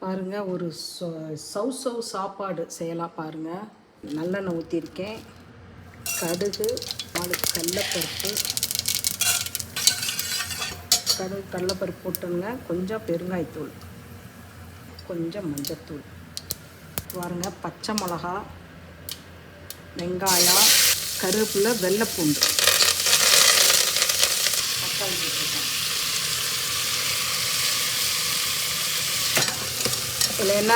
பாருங்கள், ஒரு சவ் சாப்பாடு செய்யலாம் பாருங்கள். நல்லெண்ணெய் ஊற்றிருக்கேன், கடுகு, 4 கடலைப்பருப்பு போட்டுங்க, கொஞ்சம் பெருங்காயத்தூள், கொஞ்சம் மஞ்சத்தூள் பாருங்கள், பச்சை மிளகா, வெங்காயம், கருவேப்பிலை, வெள்ளைப்பூண்டு, தக்காளி போட்டுருக்கேன். இதில் என்ன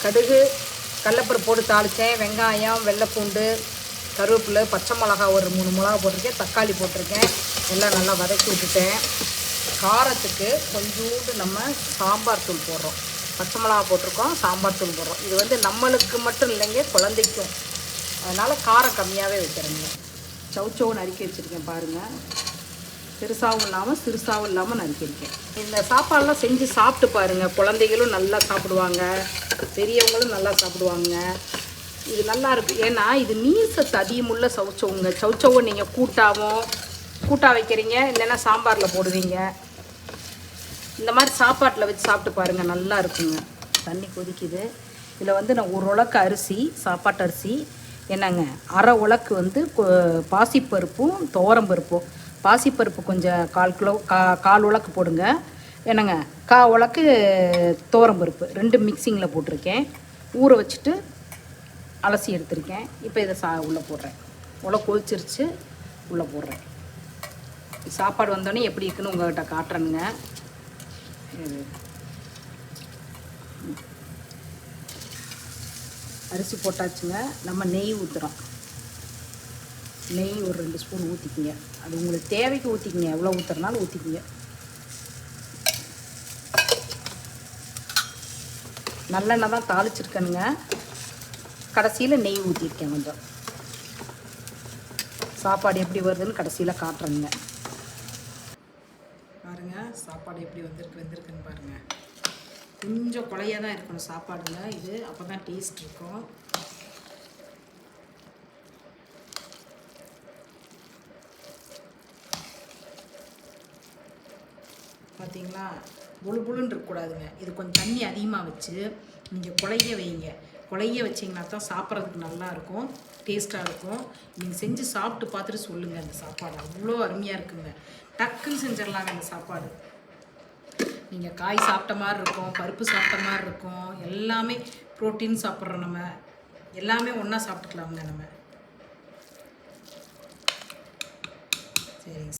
கடுகு, கடலைப்பருப்பு போட்டு தாளித்தேன், வெங்காயம், வெள்ளைப்பூண்டு, கருவேப்பிலை, பச்சை மிளகா ஒரு 3 மிளகா போட்டிருக்கேன், தக்காளி போட்டிருக்கேன். எல்லாம் நல்லா வதக்கி விட்டுட்டேன். காரத்துக்கு கொஞ்சோண்டு நம்ம சாம்பார் தூள் போடுறோம். பச்சை மிளகா போட்டிருக்கோம், சாம்பார் தூள் போடுறோம். இது வந்து நம்மளுக்கு மட்டும் இல்லைங்க, குழந்தைக்கும். அதனால் காரம் கம்மியாகவே வைக்கிறேங்க. சவுச்சவு நறுக்கி வச்சுருக்கேன் பாருங்கள். பெருசாகவும் இல்லாமல் சிறுசாகவும் இல்லாமல் நறுக்கியிருக்கேன். இந்த சாப்பாடெலாம் செஞ்சு சாப்பிட்டு பாருங்கள். குழந்தைகளும் நல்லா சாப்பிடுவாங்க, பெரியவங்களும் நல்லா சாப்பிடுவாங்க. இது நல்லா இருக்குது. ஏன்னா இது நீர் சத்து அதிகமுள்ள சவுச்சவுங்க. சவுச்சவை நீங்கள் கூட்டா வைக்கிறீங்க, இல்லைன்னா சாம்பாரில் போடுவீங்க. இந்த மாதிரி சாப்பாட்டில் வச்சு சாப்பிட்டு பாருங்கள், நல்லா இருக்குங்க. தண்ணி கொதிக்குது. இதில் வந்து நான் 1 உலக்கு அரிசி, சாப்பாட்டு அரிசி, என்னங்க 1/2 உலக்கு வந்து பாசிப்பருப்பும் துவரம்பருப்பும். பாசிப்பருப்பு கொஞ்சம் 1/4 உலக்கு போடுங்க. என்னங்க 1/4 உலக்கு துவரம்பருப்பு 2 மிக்சிங்கில் போட்டிருக்கேன். ஊற வச்சுட்டு அலசி எடுத்திருக்கேன். இப்போ இதை உள்ளே போடுறேன். கொதிச்சிருச்சு, உள்ளே போடுறேன். சாப்பாடு வந்தோடனே எப்படி இருக்குன்னு உங்கள்கிட்ட காட்டுறேனுங்க. அரிசி போட்டாச்சுங்க. நம்ம நெய் ஊற்றுறோம். நெய் ஒரு 2 ஸ்பூன் ஊற்றிக்கிங்க. அது உங்களுக்கு தேவைக்கு ஊற்றிக்கிங்க, எவ்வளோ ஊற்றுறனாலும் ஊற்றிக்கிங்க. நல்லெண்ணெய் தான் தாளிச்சிருக்கேனுங்க. கடைசியில் நெய் ஊற்றிருக்கேன் கொஞ்சம். சாப்பாடு எப்படி வருதுன்னு கடைசியில் காட்டுறேங்க. பாருங்கள், சாப்பாடு எப்படி வெந்திருக்குன்னு பாருங்கள். கொஞ்சம் குழையாக தான் இருக்கணும் சாப்பாடுங்க. இது அப்போ தான் டேஸ்ட் இருக்கும். பார்த்தீங்களா, புழுன்னு இருக்கக்கூடாதுங்க. இது கொஞ்சம் தண்ணி அதிகமாக வச்சு நீங்கள் குழைய வைங்க. குழைய வச்சிங்கன்னா தான் சாப்பிட்றதுக்கு நல்லாயிருக்கும், டேஸ்ட்டாக இருக்கும். நீங்கள் செஞ்சு சாப்பிட்டு பார்த்துட்டு சொல்லுங்கள். அந்த சாப்பாடு அவ்வளோ அருமையாக இருக்குங்க. டக்குன்னு செஞ்சிடலாங்க இந்த சாப்பாடு. நீங்கள் காய் சாப்பிட்ட மாதிரி இருக்கும், பருப்பு சாப்பிட்ட மாதிரி இருக்கும். எல்லாமே ப்ரோட்டீன் சாப்பிட்றோம் நம்ம. எல்லாமே ஒன்றா சாப்பிட்டுக்கலாமுங்க நம்ம. சரிங்க.